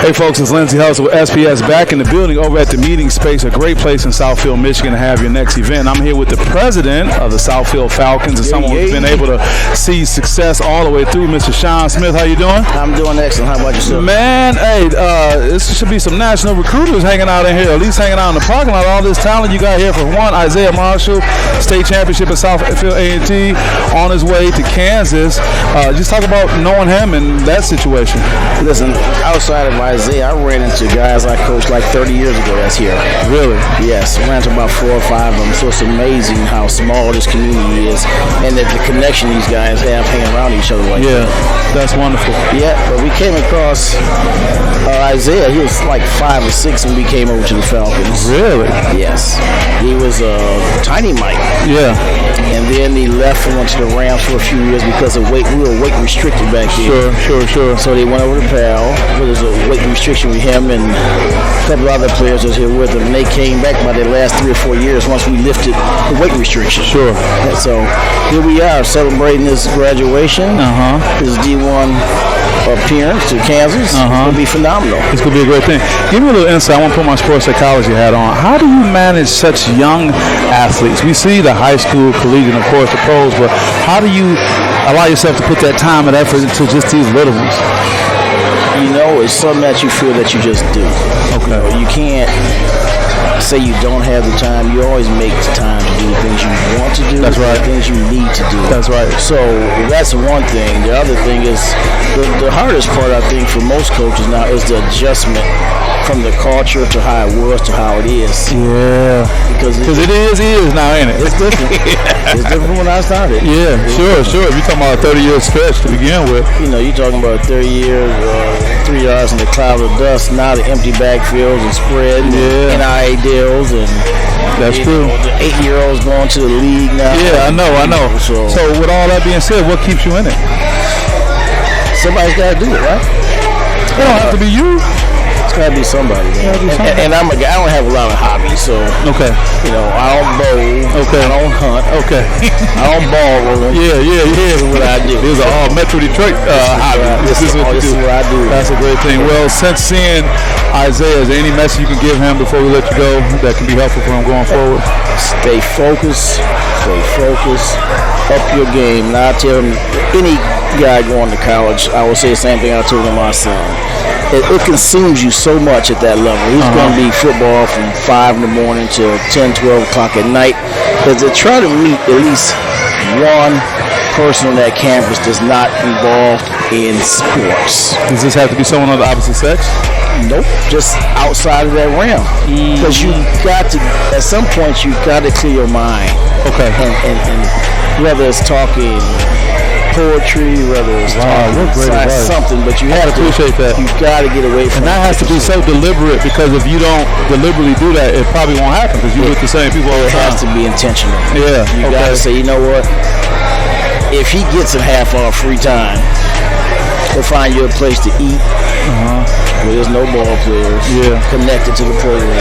Hey folks, it's Lindsey Hustle with SPS back in the building over at the meeting space, a great place in Southfield, Michigan to have your next event. I'm here with the president of the Southfield Falcons and someone who's been able to see success all the way through, Mr. Shawn Smith. How you doing? I'm doing excellent. How about yourself? Man, hey, this should be some national recruiters hanging out in here, at least hanging out in the parking lot. All this talent you got here for one, Isaiah Marshall, state championship at Southfield A&T, on his way to Kansas. Just talk about knowing him and that situation. Listen, outside of Isaiah, I ran into guys I coached like 30 years ago that's here. Really? Yes, ran into about 4 or 5 of them. So it's amazing how small this community is and that the connection these guys have hanging around each other like that. Yeah, that's wonderful. Yeah, but we came across Isaiah. He was like 5 or 6 when we came over to the Falcons. Really? Yes. He was a tiny Mike. Yeah. And then he left and went to the Rams for a few years because of weight. We were weight restricted back then. Sure. So they went over to Pal. There was a weight restriction with him and a couple other players was here with him. And they came back by their last 3 or 4 years once we lifted the weight restriction. Sure. And so here we are celebrating his graduation, his D1 appearance to Kansas. It's going to be phenomenal. It's going to be a great thing. Give me a little insight. I want to put my sports psychology hat on. How do you manage such young athletes? We see the high school, collegiate, of course, the pros, but how do you allow yourself to put that time and effort into just these little ones? You know, it's something that you feel that you just do. Okay. You can't say you don't have the time. You always make the time to do the things you want to do. That's right. The things you need to do. That's right. So that's one thing. The other thing is the hardest part, I think, for most coaches now is the adjustment from the culture to how it was to how it is. Yeah. Because it is now, ain't it? It's different. It's different from when I started. Yeah, sure. If you're talking about a 30-year stretch to begin with. You know, you're talking about 30 years, 3 yards in the cloud of dust, now the empty backfields and spread and NIA deals and that's true. The 8-year-olds going to the league now. Yeah, I know. So with all that being said, what keeps you in it? Somebody's got to do it, right? It don't have to be you. It's got to be somebody. And I'm a guy. I don't have a lot of hobbies, so you know, I don't bowl. I don't hunt. I don't ball roll. Yeah. This is what I do. These are all Metro Detroit hobbies. This is what I do. That's a great thing. Well, since seeing Isaiah, is there any message you can give him before we let you go that can be helpful for him going forward? Stay focused. Up your game. Now I tell him, any guy going to college, I will say the same thing I told him my son. It consumes you so much at that level. He's going to be football from 5 in the morning till 10, 12 o'clock at night. But to try to meet at least one person on that campus that's not involved in sports. Does this have to be someone of the opposite sex? Nope, just outside of that realm. Because you got to, at some point, you got to clear your mind. Okay. And whether it's talking poetry, whether it's something, but you have to appreciate that. You got to get away from. And that has to be so deliberate, because if you don't deliberately do that, it probably won't happen because you're with the same people all the time. It has to be intentional. Yeah. You got to say, you know what? If he gets a half hour free time, he'll find you a place to eat. Where there's no ball players connected to the program,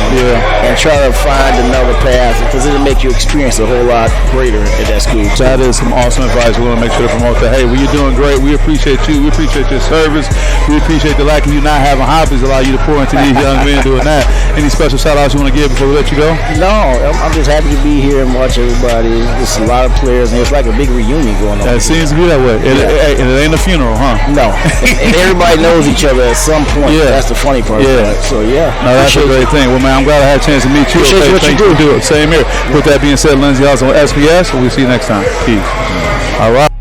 and try to find another path, because it'll make your experience a whole lot greater at that school. That is some awesome advice. We're going to make sure to promote that. Hey, well, you're doing great. We appreciate you. We appreciate your service. We appreciate the lack of you not having hobbies allow you to pour into these young men doing that. Any special shout-outs you want to give before we let you go? No, I'm just happy to be here and watch everybody. There's a lot of players, and it's like a big reunion going on. It seems to be that way. It ain't a funeral, huh? No. And everybody knows each other at some point. That's the funny part. So no, that's a great thing. Well, man, I'm glad I had a chance to meet you. Appreciate what you do. Same here. With that being said, Lindsey Hustle on SPS. We'll see you next time. Peace. All right.